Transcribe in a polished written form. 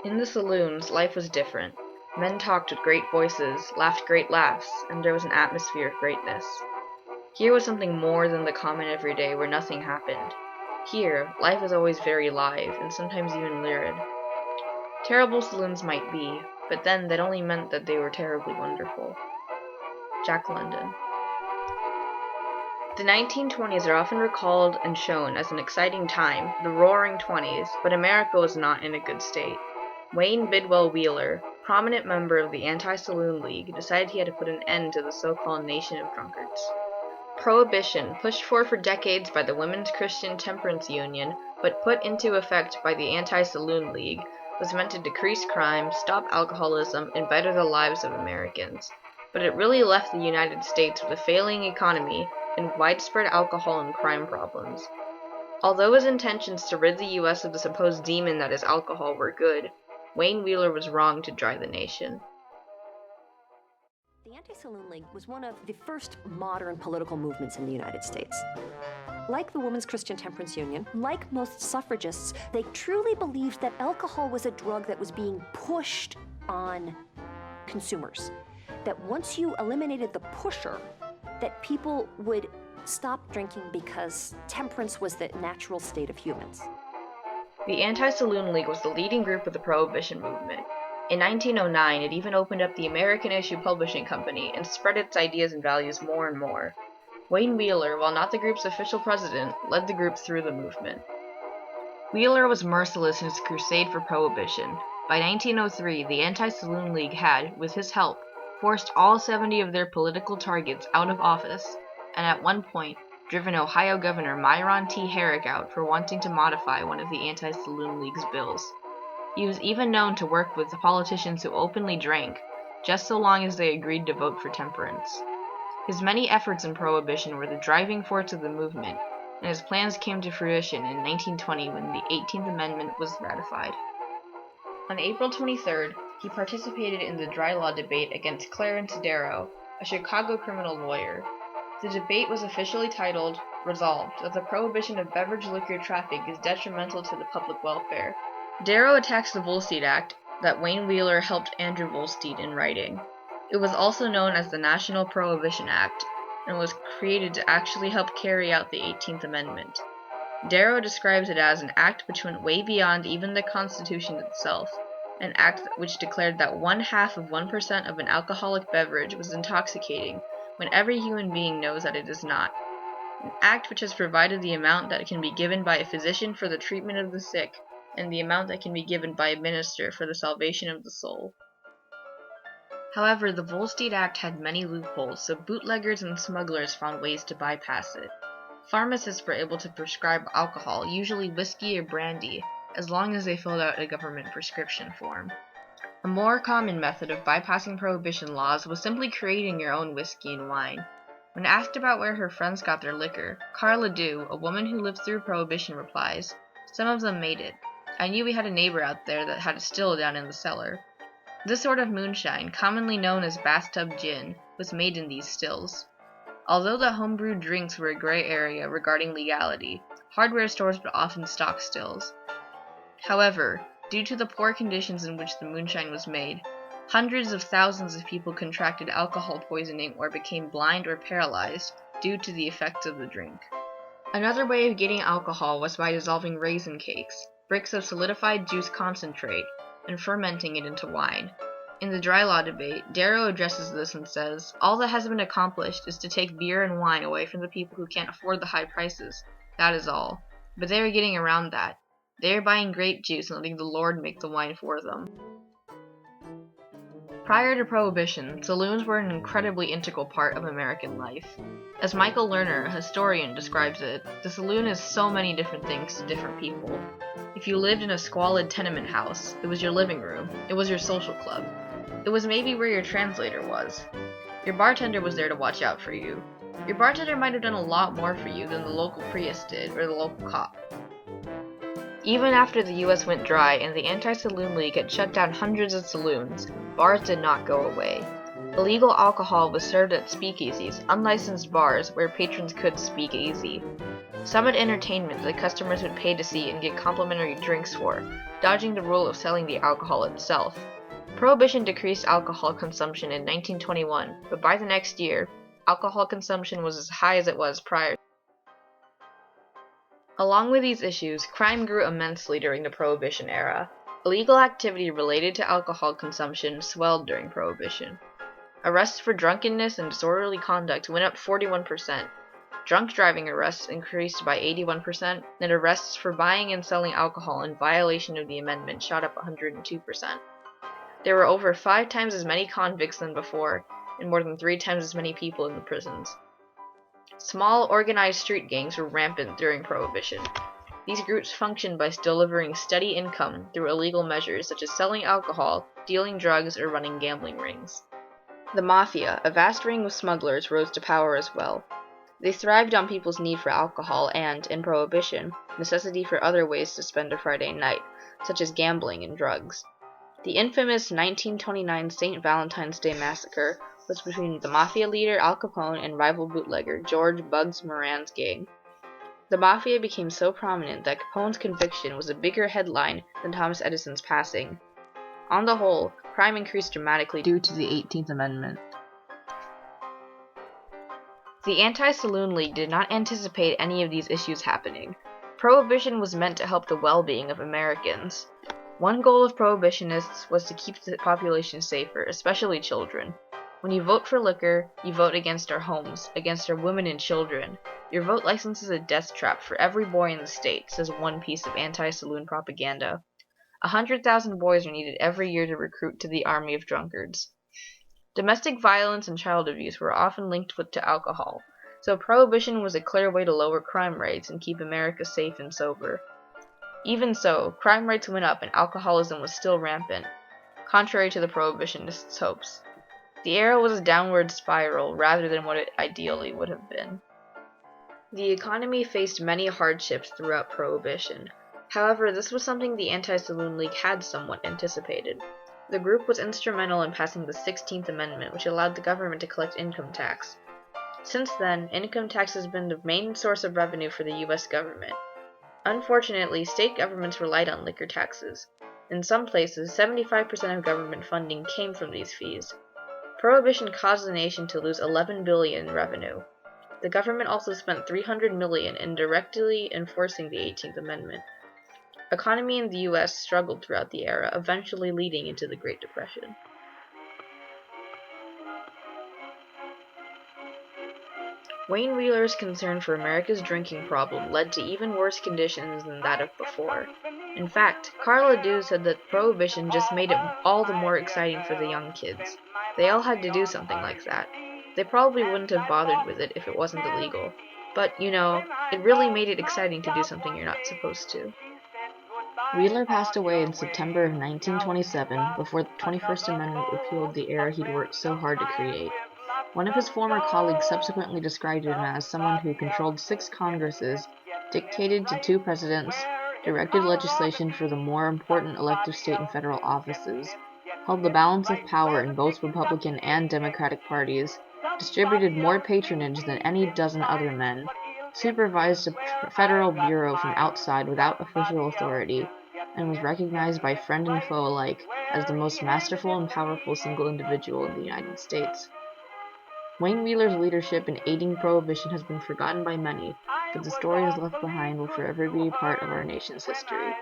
In the saloons, life was different. Men talked with great voices, laughed great laughs, and there was an atmosphere of greatness. Here was something more than the common everyday where nothing happened. Here, life was always very live, and sometimes even lurid. Terrible saloons might be, but then that only meant that they were terribly wonderful. Jack London. The 1920s are often recalled and shown as an exciting time, the Roaring Twenties, but America was not in a good state. Wayne Bidwell Wheeler, prominent member of the Anti-Saloon League, decided he had to put an end to the so-called nation of drunkards. Prohibition, pushed for decades by the Women's Christian Temperance Union, but put into effect by the Anti-Saloon League, was meant to decrease crime, stop alcoholism, and better the lives of Americans. But it really left the United States with a failing economy and widespread alcohol and crime problems. Although his intentions to rid the U.S. of the supposed demon that is alcohol were good, Wayne Wheeler was wrong to dry the nation. The Anti-Saloon League was one of the first modern political movements in the United States. Like the Women's Christian Temperance Union, like most suffragists, they truly believed that alcohol was a drug that was being pushed on consumers. That once you eliminated the pusher, that people would stop drinking because temperance was the natural state of humans. The Anti-Saloon League was the leading group of the Prohibition movement. In 1909, it even opened up the American Issue Publishing Company and spread its ideas and values more and more. Wayne Wheeler, while not the group's official president, led the group through the movement. Wheeler was merciless in his crusade for prohibition. By 1903, the Anti-Saloon League had, with his help, forced all 70 of their political targets out of office, and at one point, driven Ohio Governor Myron T. Herrick out for wanting to modify one of the Anti-Saloon League's bills. He was even known to work with the politicians who openly drank, just so long as they agreed to vote for temperance. His many efforts in prohibition were the driving force of the movement, and his plans came to fruition in 1920 when the 18th Amendment was ratified. On April 23rd, he participated in the dry law debate against Clarence Darrow, a Chicago criminal lawyer. The debate was officially titled, "Resolved, that the prohibition of beverage liquor traffic is detrimental to the public welfare." Darrow attacks the Volstead Act that Wayne Wheeler helped Andrew Volstead in writing. It was also known as the National Prohibition Act, and was created to actually help carry out the 18th Amendment. Darrow describes it as an act which went way beyond even the Constitution itself, an act which declared that 0.5% of an alcoholic beverage was intoxicating, when every human being knows that it is not. An act which has provided the amount that can be given by a physician for the treatment of the sick, and the amount that can be given by a minister for the salvation of the soul. However, the Volstead Act had many loopholes, so bootleggers and smugglers found ways to bypass it. Pharmacists were able to prescribe alcohol, usually whiskey or brandy, as long as they filled out a government prescription form. A more common method of bypassing prohibition laws was simply creating your own whiskey and wine. When asked about where her friends got their liquor, Carla Dew, a woman who lived through prohibition, replies, "Some of them made it. I knew we had a neighbor out there that had a still down in the cellar." This sort of moonshine, commonly known as bathtub gin, was made in these stills. Although the homebrewed drinks were a gray area regarding legality, hardware stores would often stock stills. However, due to the poor conditions in which the moonshine was made, hundreds of thousands of people contracted alcohol poisoning or became blind or paralyzed due to the effects of the drink. Another way of getting alcohol was by dissolving raisin cakes, bricks of solidified juice concentrate, and fermenting it into wine. In the dry law debate, Darrow addresses this and says, "All that has been accomplished is to take beer and wine away from the people who can't afford the high prices. That is all. But they are getting around that. They are buying grape juice and letting the Lord make the wine for them." Prior to Prohibition, saloons were an incredibly integral part of American life. As Michael Lerner, a historian, describes it, the saloon is so many different things to different people. If you lived in a squalid tenement house, it was your living room, it was your social club. It was maybe where your translator was. Your bartender was there to watch out for you. Your bartender might have done a lot more for you than the local priest did or the local cop. Even after the U.S. went dry and the Anti-Saloon League had shut down hundreds of saloons, bars did not go away. Illegal alcohol was served at speakeasies, unlicensed bars where patrons could speak easy. Some had entertainment that customers would pay to see and get complimentary drinks for, dodging the rule of selling the alcohol itself. Prohibition decreased alcohol consumption in 1921, but by the next year, alcohol consumption was as high as it was prior. Along with these issues, crime grew immensely during the Prohibition era. Illegal activity related to alcohol consumption swelled during Prohibition. Arrests for drunkenness and disorderly conduct went up 41%. Drunk driving arrests increased by 81%, and arrests for buying and selling alcohol in violation of the amendment shot up 102%. There were over 5 times as many convicts than before, and more than 3 times as many people in the prisons. Small, organized street gangs were rampant during Prohibition. These groups functioned by delivering steady income through illegal measures such as selling alcohol, dealing drugs, or running gambling rings. The Mafia, a vast ring of smugglers, rose to power as well. They thrived on people's need for alcohol and, in Prohibition, necessity for other ways to spend a Friday night, such as gambling and drugs. The infamous 1929 St. Valentine's Day Massacre was between the Mafia leader Al Capone and rival bootlegger George Bugs Moran's gang. The Mafia became so prominent that Capone's conviction was a bigger headline than Thomas Edison's passing. On the whole, crime increased dramatically due to the 18th Amendment. The Anti-Saloon League did not anticipate any of these issues happening. Prohibition was meant to help the well-being of Americans. One goal of prohibitionists was to keep the population safer, especially children. When you vote for liquor, you vote against our homes, against our women and children. Your vote license is a death trap for every boy in the state, says one piece of anti-saloon propaganda. 100,000 boys are needed every year to recruit to the army of drunkards. Domestic violence and child abuse were often linked to alcohol, so prohibition was a clear way to lower crime rates and keep America safe and sober. Even so, crime rates went up and alcoholism was still rampant, contrary to the prohibitionists' hopes. The era was a downward spiral rather than what it ideally would have been. The economy faced many hardships throughout Prohibition. However, this was something the Anti-Saloon League had somewhat anticipated. The group was instrumental in passing the 16th Amendment, which allowed the government to collect income tax. Since then, income tax has been the main source of revenue for the U.S. government. Unfortunately, state governments relied on liquor taxes. In some places, 75% of government funding came from these fees. Prohibition caused the nation to lose $11 billion in revenue. The government also spent $300 million in directly enforcing the 18th Amendment. Economy in the U.S. struggled throughout the era, eventually leading into the Great Depression. Wayne Wheeler's concern for America's drinking problem led to even worse conditions than that of before. In fact, Carl LaDue said that Prohibition just made it all the more exciting for the young kids. They all had to do something like that. They probably wouldn't have bothered with it if it wasn't illegal. But, it really made it exciting to do something you're not supposed to. Wheeler passed away in September of 1927 before the 21st Amendment repealed the era he'd worked so hard to create. One of his former colleagues subsequently described him as someone who controlled 6 Congresses, dictated to 2 presidents, directed legislation for the more important elective state and federal offices, held the balance of power in both Republican and Democratic parties, distributed more patronage than any dozen other men, supervised a federal bureau from outside without official authority, and was recognized by friend and foe alike as the most masterful and powerful single individual in the United States. Wayne Wheeler's leadership in aiding Prohibition has been forgotten by many, but the stories left behind will forever be a part of our nation's history.